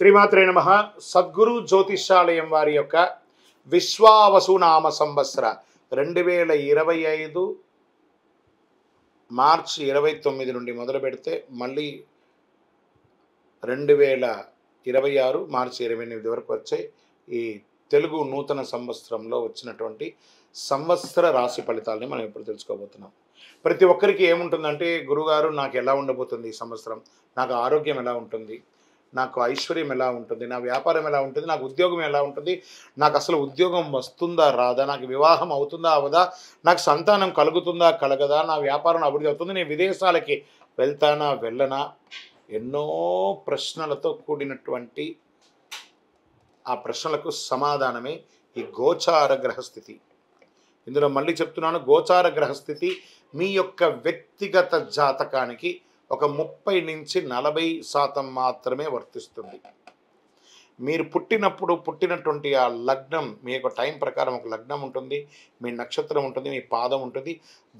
శ్రీమాత్రే నమః. సద్గురు జ్యోతిష్యాలయం వారి యొక్క విశ్వావసునామ సంవత్సర 2025 మార్చి 29 నుండి మొదలు పెడితే మళ్ళీ 2026 మార్చి 28 వరకు వచ్చే ఈ తెలుగు నూతన సంవత్సరంలో వచ్చినటువంటి సంవత్సర రాశి ఫలితాలని మనం ఇప్పుడు తెలుసుకోబోతున్నాం. ప్రతి ఒక్కరికి ఏముంటుందంటే, గురుగారు నాకు ఎలా ఉండబోతుంది ఈ సంవత్సరం, నాకు ఆరోగ్యం ఎలా ఉంటుంది, నాకు ఐశ్వర్యం ఎలా ఉంటుంది, నా వ్యాపారం ఎలా ఉంటుంది, నాకు ఉద్యోగం ఎలా ఉంటుంది, నాకు అసలు ఉద్యోగం వస్తుందా రాదా, నాకు వివాహం అవుతుందా అవదా, నాకు సంతానం కలుగుతుందా కలగదా, నా వ్యాపారం అభివృద్ధి అవుతుంది, నేను విదేశాలకి వెళ్తానా వెళ్ళనా, ఎన్నో ప్రశ్నలతో కూడినటువంటి ఆ ప్రశ్నలకు సమాధానమే ఈ గోచార గ్రహస్థితి. ఇందులో మళ్ళీ చెప్తున్నాను, గోచార గ్రహస్థితి మీ యొక్క వ్యక్తిగత జాతకానికి ఒక 30 నుంచి 40% మాత్రమే వర్తిస్తుంది. మీరు పుట్టినటువంటి ఆ లగ్నం, మీ యొక్క టైం ప్రకారం ఒక లగ్నం ఉంటుంది, మీ నక్షత్రం ఉంటుంది, మీ పాదం ఉంటుంది,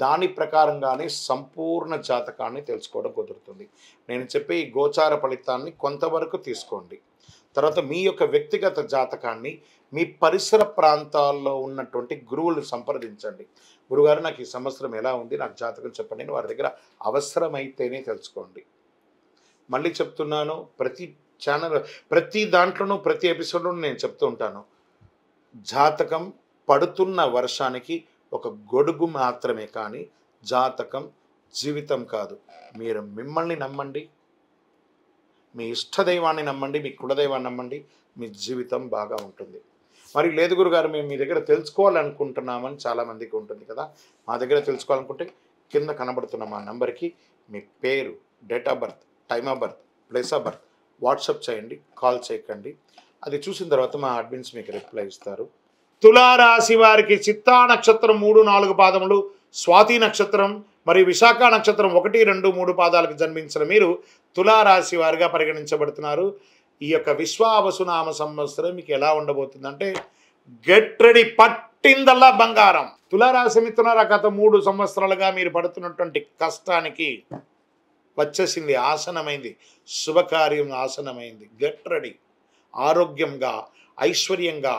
దాని ప్రకారంగానే సంపూర్ణ జాతకాన్ని తెలుసుకోవడం కుదురుతుంది. నేను చెప్పే ఈ గోచార ఫలితాన్ని కొంతవరకు తీసుకోండి. తర్వాత మీ యొక్క వ్యక్తిగత జాతకాన్ని మీ పరిసర ప్రాంతాల్లో ఉన్నటువంటి గురువులను సంప్రదించండి. గురుగారు నాకు ఈ సంవత్సరం ఎలా ఉంది, నాకు జాతకం చెప్పండి అని వారి దగ్గర అవసరమైతేనే తెలుసుకోండి. మళ్ళీ చెప్తున్నాను, ప్రతి దాంట్లోనూ ప్రతి ఎపిసోడ్లోనూ నేను చెప్తూ ఉంటాను, జాతకం పడుతున్న వర్షానికి ఒక గొడుగు మాత్రమే, కానీ జాతకం జీవితం కాదు. మీరు మిమ్మల్ని నమ్మండి, మీ ఇష్టదైవాన్ని నమ్మండి, మీ కులదైవాన్ని నమ్మండి, మీ జీవితం బాగా ఉంటుంది. మరి లేదు గురుగారు, మేము మీ దగ్గర తెలుసుకోవాలనుకుంటున్నామని చాలామందికి ఉంటుంది కదా. మా దగ్గర తెలుసుకోవాలనుకుంటే కింద కనబడుతున్న మా నెంబర్కి మీ పేరు, date of birth, time of birth, place of birth WhatsApp చేయండి, కాల్ చేయకండి. అది చూసిన తర్వాత మా అడ్మిన్స్ మీకు రిప్లై ఇస్తారు. తులారాశి వారికి చిత్తా నక్షత్రం 3-4 పాదములు, స్వాతి నక్షత్రం మరియు విశాఖ నక్షత్రం 1, 2, 3 పాదాలకు జన్మించిన మీరు తులారాశి వారిగా పరిగణించబడుతున్నారు. ఈ యొక్క విశ్వావసునామ సంవత్సరం మీకు ఎలా ఉండబోతుందంటే, గెట్ రెడీ, పట్టిందల్లా బంగారం. తులారాశి మిత్రులారా, గత 3 సంవత్సరాలుగా మీరు పడుతున్నటువంటి కష్టానికి వచ్చేసింది, ఆసనమైంది, శుభకార్యం ఆసనమైంది. Get ready. ఆరోగ్యంగా, ఐశ్వర్యంగా,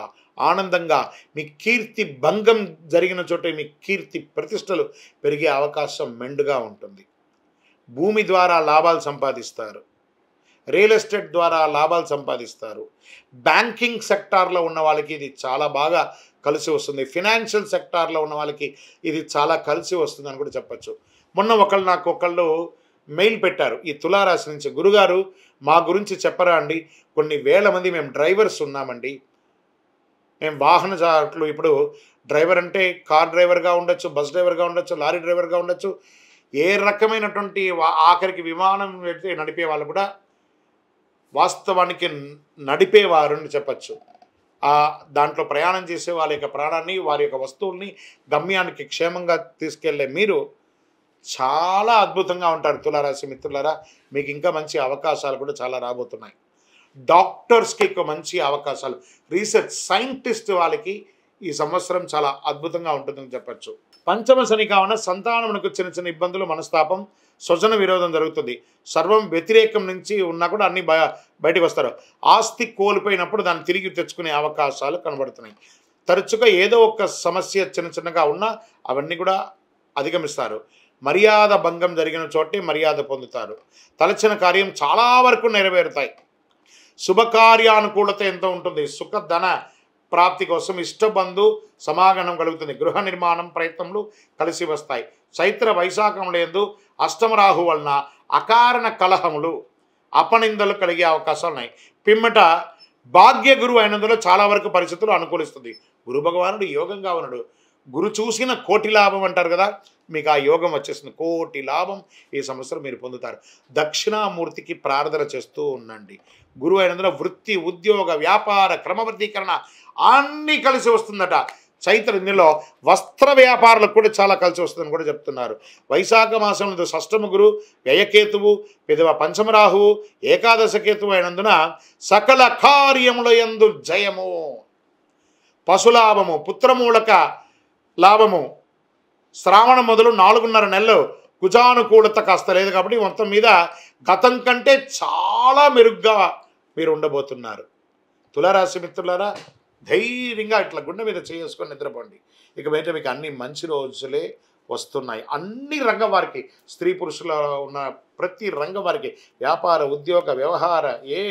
ఆనందంగా, మీ కీర్తి భంగం జరిగిన చోట మీ కీర్తి ప్రతిష్టలు పెరిగే అవకాశం మెండుగా ఉంటుంది. భూమి ద్వారా లాభాలు సంపాదిస్తారు, రియల్ ఎస్టేట్ ద్వారా లాభాలు సంపాదిస్తారు. బ్యాంకింగ్ సెక్టార్లో ఉన్న వాళ్ళకి ఇది చాలా బాగా కలిసి వస్తుంది. ఫినాన్షియల్ సెక్టార్లో ఉన్న వాళ్ళకి ఇది చాలా కలిసి వస్తుంది అని కూడా చెప్పచ్చు. మొన్న నాకు ఒకళ్ళు మెయిల్ పెట్టారు ఈ తులారాశి నుంచి, గురుగారు మా గురించి చెప్పరా అండి, కొన్ని వేల మంది మేము డ్రైవర్స్ ఉన్నామండి, మేము వాహనదారులు. ఇప్పుడు డ్రైవర్ అంటే కార్ డ్రైవర్గా ఉండొచ్చు, బస్ డ్రైవర్గా ఉండొచ్చు, లారీ డ్రైవర్గా ఉండొచ్చు, ఏ రకమైనటువంటి ఆఖరికి విమానం నడిపే వాళ్ళు కూడా వాస్తవానికి నడిపేవారు అని చెప్పచ్చు. దాంట్లో ప్రయాణం చేసే వాళ్ళ యొక్క ప్రాణాన్ని, వారి యొక్క వస్తువుల్ని గమ్యానికి క్షేమంగా తీసుకెళ్లే మీరు చాలా అద్భుతంగా ఉంటారు. తులారాశి మిత్రులారా, మీకు ఇంకా మంచి అవకాశాలు కూడా చాలా రాబోతున్నాయి. డాక్టర్స్కి ఎక్కువ మంచి అవకాశాలు, రీసెర్చ్ సైంటిస్ట్ వాళ్ళకి ఈ సంవత్సరం చాలా అద్భుతంగా ఉంటుందని చెప్పచ్చు. పంచమ శని కావున సంతానమునకు చిన్న చిన్న ఇబ్బందులు, మనస్తాపం, స్వజన విరోధం జరుగుతుంది. సర్వం వ్యతిరేకం నుంచి ఉన్నా కూడా అన్ని బయటకు వస్తారు. ఆస్తి కోల్పోయినప్పుడు దాన్ని తిరిగి తెచ్చుకునే అవకాశాలు కనబడుతున్నాయి. తరచుగా ఏదో ఒక సమస్య చిన్నగా ఉన్నా అవన్నీ కూడా అధిగమిస్తారు. మర్యాద భంగం జరిగిన చోటే మర్యాద పొందుతారు. తలచిన కార్యం చాలా వరకు నెరవేరుతాయి. శుభకార్యానుకూలత ఎంత ఉంటుంది. సుఖధన ప్రాప్తి కోసం ఇష్టబంధు సమాగమనం కలుగుతుంది. గృహ నిర్మాణం ప్రయత్నములు కలిసి వస్తాయి. చైత్ర వైశాఖములందు అష్టమరాహు వలన అకారణ కలహములు, అపనిందలు కలిగే అవకాశాలు ఉన్నాయి. పిమ్మట భాగ్య గురువు అయినందులో చాలా వరకు పరిస్థితులు అనుకూలిస్తుంది. గురు భగవానుడు యోగంగా ఉన్నాడు. గురు చూసిన కోటి లాభం అంటారు కదా, మీకు ఆ యోగం వచ్చేసింది. కోటి లాభం ఈ సంవత్సరం మీరు పొందుతారు. దక్షిణామూర్తికి ప్రార్థన చేస్తూ ఉండండి. గురువు అయినందులో వృత్తి, ఉద్యోగ, వ్యాపార క్రమబద్ధీకరణ అన్నీ కలిసి వస్తుందట. చైత్ర ఇందులో వస్త్ర వ్యాపారాలకు కూడా చాలా కలిసి వస్తుందని కూడా చెప్తున్నారు. వైశాఖ మాసంలో షష్టమ గురు, వ్యయకేతువు, పెదవ పంచమరాహువు, ఏకాదశ కేతువు అయినందున సకల కార్యముల యందు జయము, పశులాభము, పుత్రమూలక లాభము. శ్రావణం మొదలు 4.5 నెలలు కుజానుకూలత కాస్త లేదు కాబట్టి మొత్తం మీద గతం కంటే చాలా మెరుగ్గా మీరు ఉండబోతున్నారు. తులారాశి మిత్రులారా, ధైర్యంగా ఇట్లా గుండె మీద చేసుకొని నిద్రపోండి. ఇక మీద మీకు అన్ని మంచి రోజులే వస్తున్నాయి. అన్ని రంగం వారికి, స్త్రీ పురుషుల ఉన్న ప్రతి రంగం వారికి, వ్యాపార, ఉద్యోగ, వ్యవహార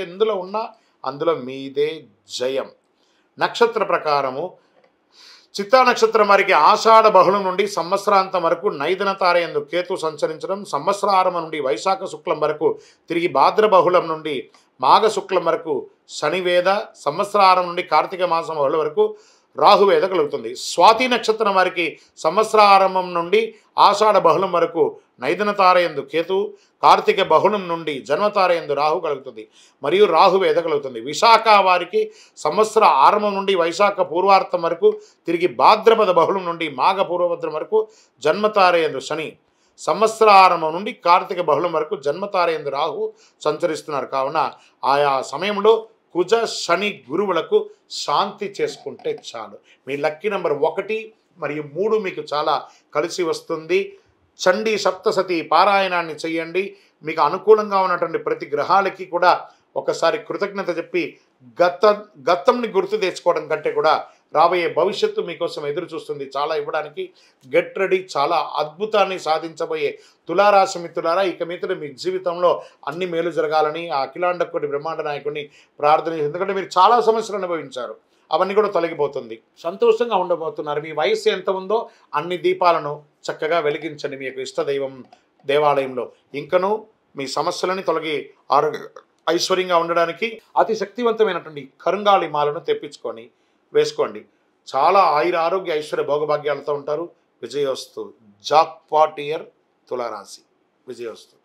ఎందులో ఉన్నా అందులో మీదే జయం. నక్షత్ర ప్రకారము చిత్తా నక్షత్రం వారికి ఆషాఢ బహుళం నుండి సంవత్సరాంతం వరకు నైదన తారయందు కేతు సంచరించడం, సంవత్సరారంభం నుండి వైశాఖ శుక్లం వరకు తిరిగి భాద్ర బహుళం నుండి మాఘ శుక్లం వరకు శనివేద, సంవత్సరారం నుండి కార్తీక మాసం బహుళ వరకు రాహువేద కలుగుతుంది. స్వాతి నక్షత్రం వారికి సంవత్సరారంభం నుండి ఆషాఢ బహుళం వరకు నైదన తారయందు కేతు, కార్తీక బహుళం నుండి జన్మతారయందు రాహు కలుగుతుంది మరియు రాహువేద కలుగుతుంది. విశాఖ వారికి సంవత్సర ఆరంభం నుండి వైశాఖ పూర్వార్థం వరకు తిరిగి భాద్రపద బహుళం నుండి మాఘ పూర్వభద్రం వరకు జన్మతారయందు శని, సంవత్సరారంభం నుండి కార్తీక బహుళం వరకు జన్మతారయందు రాహు సంచరిస్తున్నారు. కావున ఆయా సమయంలో కుజ శని గురువులకు శాంతి చేసుకుంటే చాలు. మీ లక్కీ నెంబర్ 1 మరియు 3 మీకు చాలా కలిసి వస్తుంది. చండీ సప్తసతి పారాయణాన్ని చేయండి. మీకు అనుకూలంగా ఉన్నటువంటి ప్రతి గ్రహాలకి కూడా ఒకసారి కృతజ్ఞత చెప్పి గతంని గుర్తు తెచ్చుకోవడం కంటే కూడా రాబోయే భవిష్యత్తు మీకోసం ఎదురు చూస్తుంది చాలా ఇవ్వడానికి. Get ready. చాలా అద్భుతాన్ని సాధించబోయే తులారాశి మిత్రులారా, ఇక మీదట మీ జీవితంలో అన్ని మేలు జరగాలని ఆ అఖిలాండ కోటి బ్రహ్మాండ నాయకుడిని ప్రార్థన. ఎందుకంటే మీరు చాలా సమస్యలు అనుభవించారు, అవన్నీ కూడా తొలగిపోతుంది. సంతోషంగా ఉండబోతున్నారు. మీ వయస్సు ఎంత ఉందో అన్ని దీపాలను చక్కగా వెలిగించండి మీ యొక్క ఇష్టదైవం దేవాలయంలో. ఇంకనూ మీ సమస్యలని తొలగి ఐశ్వర్యంగా ఉండడానికి అతి శక్తివంతమైనటువంటి కరుంగాళి మాలను తెప్పించుకొని వేసుకోండి. చాలా ఆరోగ్య ఐశ్వర్య భోగభాగ్యాలతో ఉంటారు. విజయోస్తు. జాక్పాట్ ఇయర్ తులారాశి. విజయోస్తు.